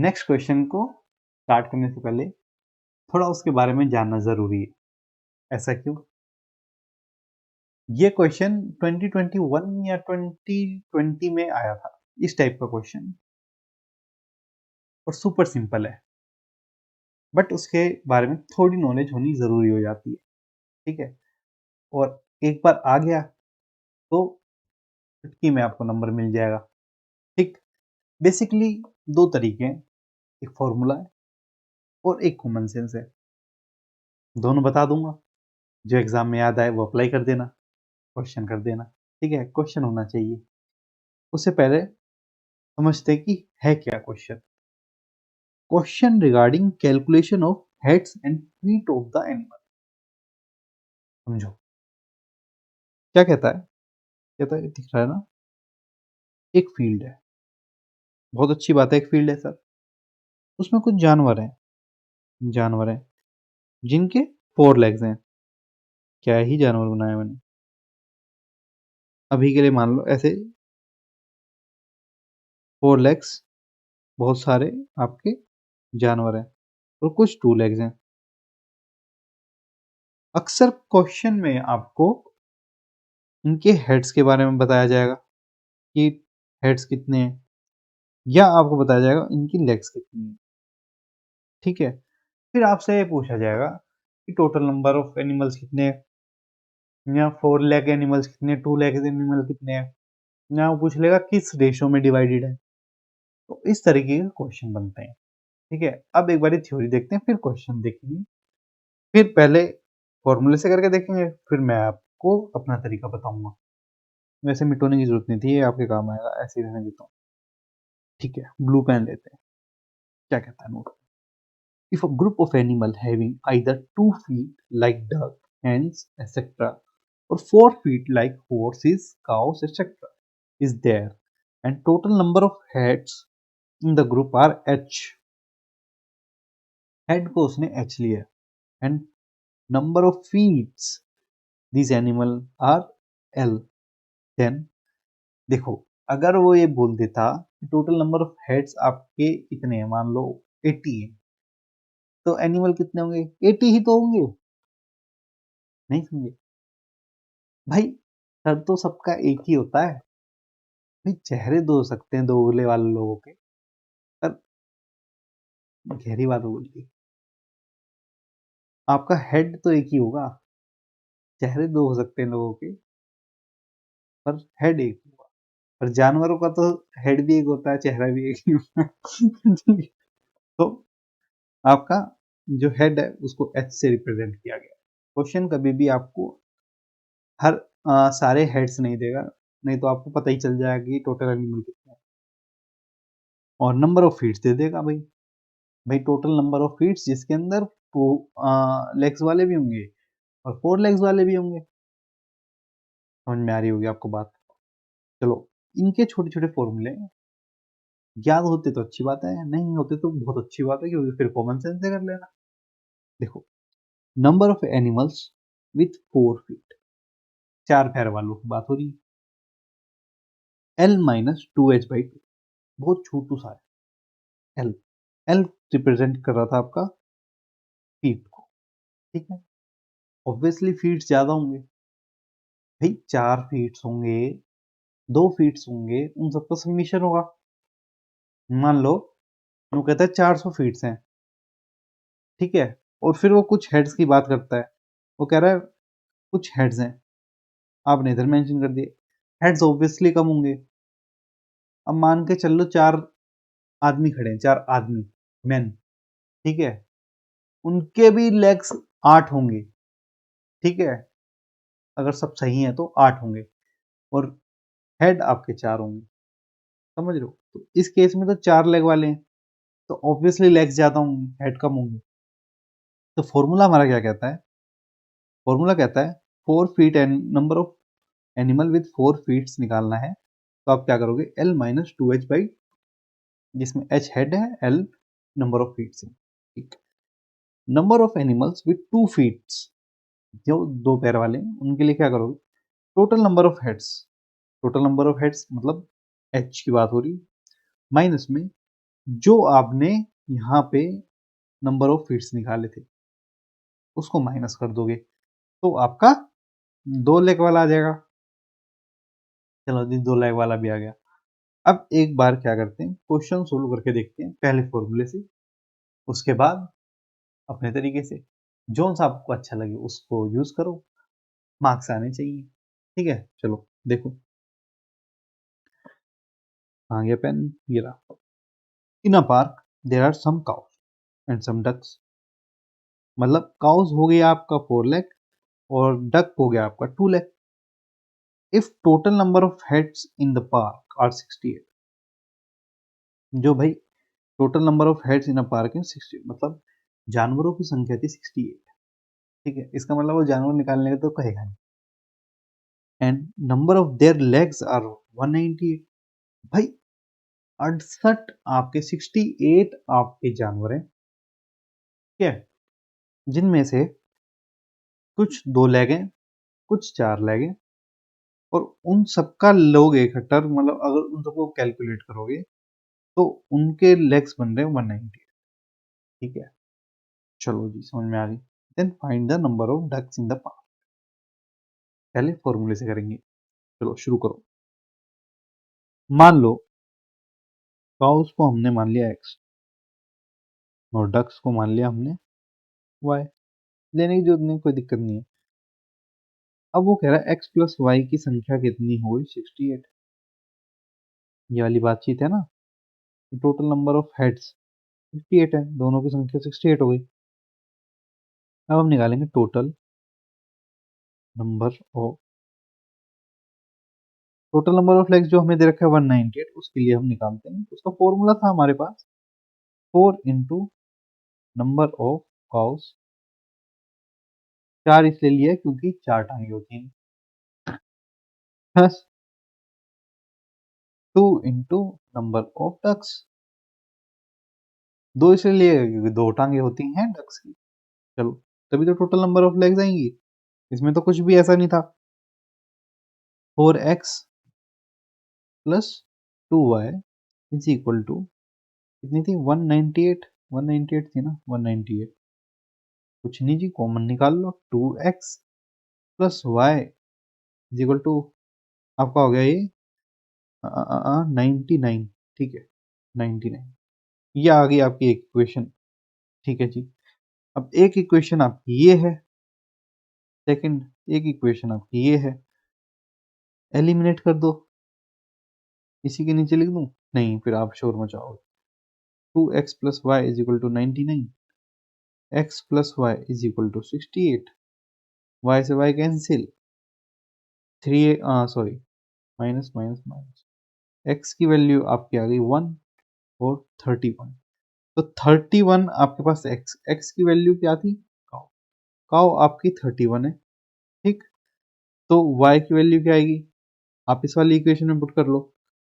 Next question को start करने से पहले थोड़ा उसके बारे में जानना जरूरी है। ऐसा क्यों? ये क्वेश्चन 2021 या 2020 में आया था, इस टाइप का क्वेश्चन, और सुपर सिंपल है, बट उसके बारे में थोड़ी नॉलेज होनी जरूरी हो जाती है। ठीक है, और एक बार आ गया तो चुटकी में आपको नंबर मिल जाएगा। ठीक, बेसिकली दो तरीके हैं, एक फॉर्मूला है और एक कॉमन सेंस है। दोनों बता दूंगा, जो एग्जाम में याद आए वो अप्लाई कर देना, क्वेश्चन कर देना। ठीक है, क्वेश्चन होना चाहिए। उससे पहले समझते हैं कि है क्या question. Question regarding calculation of heads and feet of the animal. समझो क्या कहता है। कहता है, दिख रहा है ना, एक फील्ड है, बहुत अच्छी बात है, एक फील्ड है सर, उसमें कुछ जानवर हैं जिनके 4 लेग्स हैं। क्या ही जानवर बनाया मैंने, अभी के लिए मान लो ऐसे 4 लेग्स, बहुत सारे आपके जानवर हैं, और कुछ 2 लेग्स हैं। अक्सर क्वेश्चन में आपको इनके हेड्स के बारे में बताया जाएगा कि हेड्स कितने हैं, या आपको बताया जाएगा इनकी लेग्स कितनी है। ठीक है, फिर आपसे ये पूछा जाएगा कि टोटल नंबर ऑफ एनिमल्स कितने हैं, या 4 लेग एनिमल्स कितने, 2 लेग एनिमल कितने हैं, या वो पूछ लेगा किस रेशो में डिवाइडेड है। तो इस तरीके के क्वेश्चन बनते हैं। ठीक है, अब एक बार थ्योरी देखते हैं, फिर क्वेश्चन देखेंगे। फिर पहले फॉर्मूले से करके देखेंगे, फिर मैं आपको अपना तरीका बताऊंगा। वैसे मिटोने की जरूरत नहीं थी, ये आपके काम आएगा, ऐसे ही रहने देता हूँ। ठीक है, ब्लू पेन लेते हैं। क्या कहता है note. If a group of animal having either 2 feet like duck, hens, etc., or 4 feet like horses, cows, etc., is there, and total number of heads in the group are h. Head को उसने h लिया, and number of feet these animal are l. Then देखो, अगर वो ये बोल देता कि टोटल नंबर ऑफ हेड्स आपके इतने हैं, मान लो 80 है, तो एनिमल कितने होंगे? 80 ही तो होंगे। नहीं समझे भाई, सर तो सबका एक ही होता है भाई। चेहरे दो हो सकते हैं दो उगले वाले लोगों के, पर गहरी बात बोल दी, आपका हेड तो एक ही होगा। चेहरे दो हो सकते हैं लोगों के, पर हेड एक ही होगा। पर जानवरों का तो हेड भी एक होता है, चेहरा भी एक ही होता है। तो आपका जो हेड है उसको एच से रिप्रेजेंट किया गया। क्वेश्चन कभी भी आपको हर सारे हेड्स नहीं देगा, नहीं तो आपको पता ही चल जाएगा कि टोटल एनिमल कितने हैं। और नंबर ऑफ फीट्स दे देगा भाई। भाई टोटल नंबर ऑफ फीट्स जिसके अंदर 2 लेग्स वाले भी होंगे और 4 लेग्स वाले भी होंगे। समझ में आ रही होगी आपको बात। चलो, इनके छोटे छोटे फॉर्मूले याद होते तो अच्छी बात है, नहीं होते तो बहुत अच्छी बात है, क्योंकि फिर कॉमन सेंस से कर लेना। देखो, number of animals with 4 feet, 4 पैर वालों की बात हो रही है। एल माइनस 2h/2, बहुत छोटू सा है एल। एल रिप्रेजेंट कर रहा था आपका फीट को। ठीक है, ऑब्वियसली फीट ज्यादा होंगे भाई, 4 फीट होंगे, 2 फीट होंगे, उन सबका सबमिशन होगा। मान लो वो कहता है 400 फीट्स हैं, ठीक है, और फिर वो कुछ हेड्स की बात करता है। वो कह रहा है कुछ हेड्स हैं, आपने इधर मेंशन कर दिए, हेड्स ऑब्वियसली कम होंगे। अब मान के चल लो 4 आदमी खड़े हैं, 4 आदमी, मैन, ठीक है, उनके भी लेग्स 8 होंगे। ठीक है, अगर सब सही है तो 8 होंगे, और हेड आपके 4 होंगे। समझ रहे हो? तो इस केस में तो 4 लेग वाले हैं, तो ऑब्वियसली लेग्स ज्यादा होंगे, हेड कम होंगे। तो फॉर्मूला हमारा क्या कहता है? फॉर्मूला कहता है 4 feet and number of animal with 4 feets निकालना है, तो आप क्या करोगे? एल माइनस 2h/, जिसमें h हेड है, एल नंबर ऑफ फीट्स है। ठीक, number of animals with 2 feets, जो 2 पैर वाले हैं, उनके लिए क्या करोगे? Total number of heads, total number of heads मतलब h की बात हो रही, माइनस में जो आपने यहाँ पे नंबर ऑफ फीट्स निकाले थे उसको माइनस कर दोगे तो आपका 2 लाख वाला आ जाएगा। चलो जी 2 लाख वाला भी आ गया। अब एक बार क्या करते हैं, क्वेश्चन सोल्व करके देखते हैं पहले फॉर्मूले से, उसके बाद अपने तरीके से जो सा आपको अच्छा लगे उसको यूज करो, मार्क्स आने चाहिए। ठीक है, चलो देखो आ गया पेन, ये रहा। In a park there are some cows and some ducks, मतलब काउस हो गया आपका 4 लाख और डक हो गया आपका 2 lakh. If total number of heads in the park are 68, जो भाई total number of heads in a park है 60, मतलब जानवरों की संख्या थी 68। ठीक है, इसका मतलब वो जानवर निकालने का तो कहेगा नहीं। And number of their legs are 198, भाई 68 आपके 68 आपके जानवर हैं, ठीक है, जिनमें से कुछ 2 लेग हैं, कुछ 4 लेग हैं, और उन सबका लोग इकट्ठा, मतलब अगर उन सबको कैलकुलेट करोगे तो उनके लेग्स बन रहे हैं 190। ठीक है, चलो जी समझ में आ गई। Then find the number of ducks in the park, पहले फॉर्मूले से करेंगे। चलो शुरू करो। मान लो काउस को हमने मान लिया x और डक्स को मान लिया हमने y, लेने की जरूरत नहीं, कोई दिक्कत नहीं है। अब वो कह रहा है x प्लस वाई की संख्या कितनी हुई 68, ये वाली बातचीत है ना। टोटल नंबर ऑफ हेड्स 68 है, दोनों की संख्या 68 हो गई। अब हम निकालेंगे number of total number of legs जो हमें दे रखा है 198, उसके लिए हम निकालते हैं, उसका फॉर्मूला था हमारे पास 4 इंटू नंबर ऑफ काउस। 4 इसलिए लिया क्योंकि 4 टांगे होती हैं, plus 2 into number of ducks. 2 इसलिए लिया क्योंकि 2 टांगे होती हैं डक्स की। चलो, तभी तो टोटल नंबर ऑफ लेग्स आएंगी, इसमें तो कुछ भी ऐसा नहीं था। 4x plus 2y is equal to कितनी थी 198, 198 थी ना, 198। कुछ नहीं जी, कॉमन निकाल लो, 2x plus y is equal to आपका हो गया ये 99। ठीक है, 99, ये आ गई आपकी एक इक्वेशन। ठीक है जी, अब एक इक्वेशन आपकी ये है, सेकंड एक इक्वेशन आपकी ये है, एलिमिनेट कर दो। इसी के नीचे लिख दूं? नहीं, फिर आप शोर मचाओगे। 2x plus y is equal to 99, x plus y is equal to 68, y से y cancel, 3 sorry minus minus minus, x की वैल्यू आपकी आ गई 1 और 31। तो 31 आपके पास x की वैल्यू क्या थी, काउ, काउ आपकी 31 है। ठीक, तो y की वैल्यू क्या आएगी, आप इस वाली इक्वेशन में पुट कर लो,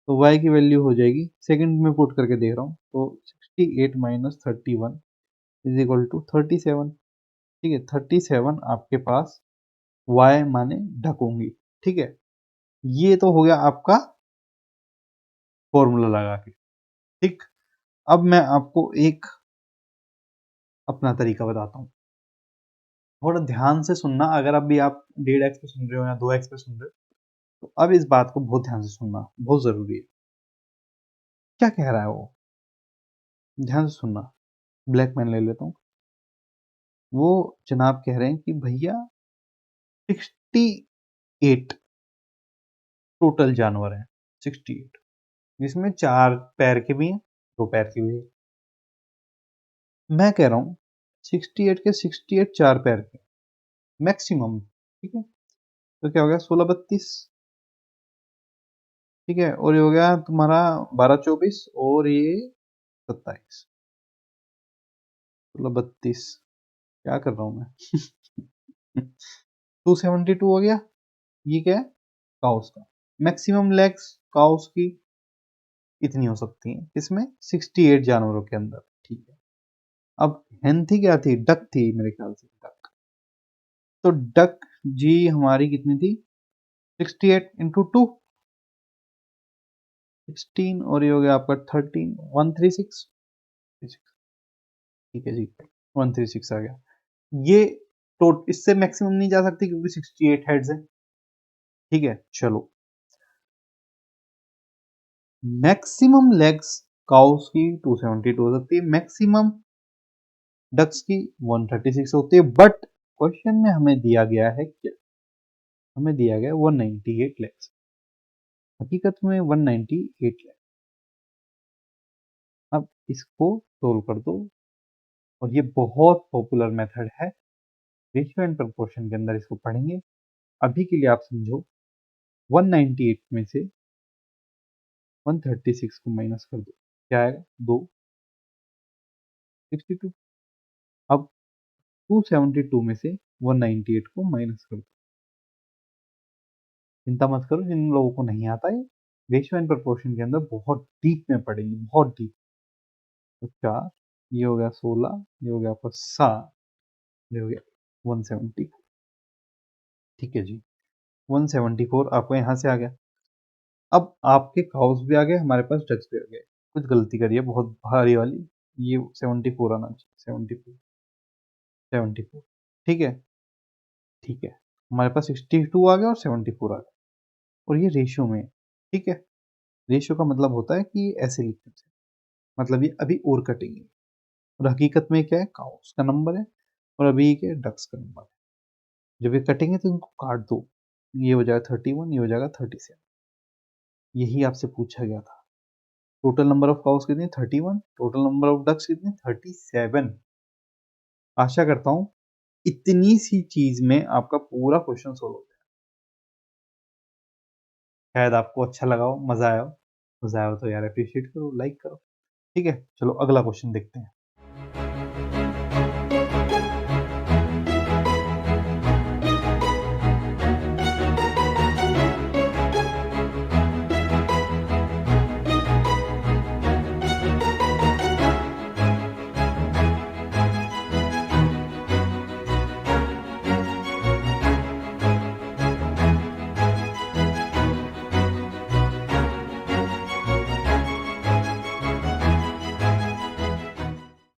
तो y की वैल्यू हो जाएगी, सेकंड में पुट करके देख रहा हूँ, तो 68 माइनस 31 इज इक्वल टू 37। ठीक है, 37 आपके पास y माने ढकूंगी। ठीक है, ये तो हो गया आपका फॉर्मूला लगा के। ठीक, अब मैं आपको एक अपना तरीका बताता हूँ, थोड़ा ध्यान से सुनना। अगर अभी आप 1.5x पे सुन रहे हो या 2x पे सुन रहे हो, तो अब इस बात को बहुत ध्यान से सुनना, बहुत जरूरी है। क्या कह रहा है वो, ध्यान से सुनना। ब्लैक पेन ले लेता हूँ। वो जनाब कह रहे हैं कि भैया 68 टोटल जानवर हैं, 68, जिसमें 4 पैर के भी हैं, 2 पैर के भी हैं। मैं कह रहा हूँ 68 के 68 4 पैर के मैक्सिमम। ठीक है, तो क्या हो गया 16 32। ठीक है, और ये हो गया तुम्हारा 12 24 और ये 27, 16 32। क्या कर रहा हूँ मैं 272 हो गया। ये क्या है, काउस का मैक्सिमम लेग्स, काउस की इतनी हो सकती हैं, इसमें 68 जानवरों के अंदर। ठीक है, अब हेन थी क्या थी, डक थी मेरे ख्याल से, डक। तो डक जी हमारी कितनी थी, 68 इंटू 2, 16 और ये हो गया आपका 13, 136। ठीक है जी, 136 आ गया। ये इससे मैक्सिमम नहीं जा सकती क्योंकि 68 हेड्स है। ठीक है, चलो मैक्सिमम लेग्स काउस की 272 हो सकती है, मैक्सिमम डक्स की 136 होती है, बट क्वेश्चन में हमें दिया गया है क्या? हमें दिया गया 198 लेग्स, हकीकत में 198 लेग्स। अब इसको सोल्व कर दो और ये बहुत पॉपुलर मेथड है, रेशियो एंड प्रोपोर्शन के अंदर इसको पढ़ेंगे। अभी के लिए आप समझो 198 में से 136 को माइनस कर दो, क्या आएगा? 2, 62। अब 272 में से 198 को माइनस कर दो। चिंता मत करो जिन लोगों को नहीं आता है, रेशियो एंड प्रोपोर्शन के अंदर बहुत डीप में पढ़ेंगे, बहुत डीप। तो 4, ये हो गया 16, ये हो गया आपका 7, ये हो गया 174। ठीक है जी, 174 आपको यहाँ से आ गया। अब आपके काउस भी आ गए, हमारे पास डक्स भी आ गए। कुछ गलती करिए बहुत भारी वाली, ये 74 आना चाहिए, 74, 74। ठीक है, ठीक है, हमारे पास 62 आ गया और 74 आ गया, और ये रेशियो में है। ठीक है, रेशियो का मतलब होता है कि ऐसे लिखने से, मतलब ये अभी और कटेंगे, और हकीकत में क्या है, काउस का नंबर है और अभी क्या है, डक्स का नंबर है। जब ये कटेंगे तो इनको काट दो, ये हो जाएगा 31, ये हो जाएगा 37। यही आपसे पूछा गया था। टोटल नंबर ऑफ काउस कितनी? 31। टोटल नंबर ऑफ डक्स कितनी? 37। आशा करता हूँ इतनी सी चीज में आपका पूरा क्वेश्चन सोल्व हो गया। शायद आपको अच्छा लगा हो, मजा आया हो। मजा आया हो तो यार अप्रिशिएट करो, लाइक करो। ठीक है, चलो अगला क्वेश्चन देखते हैं।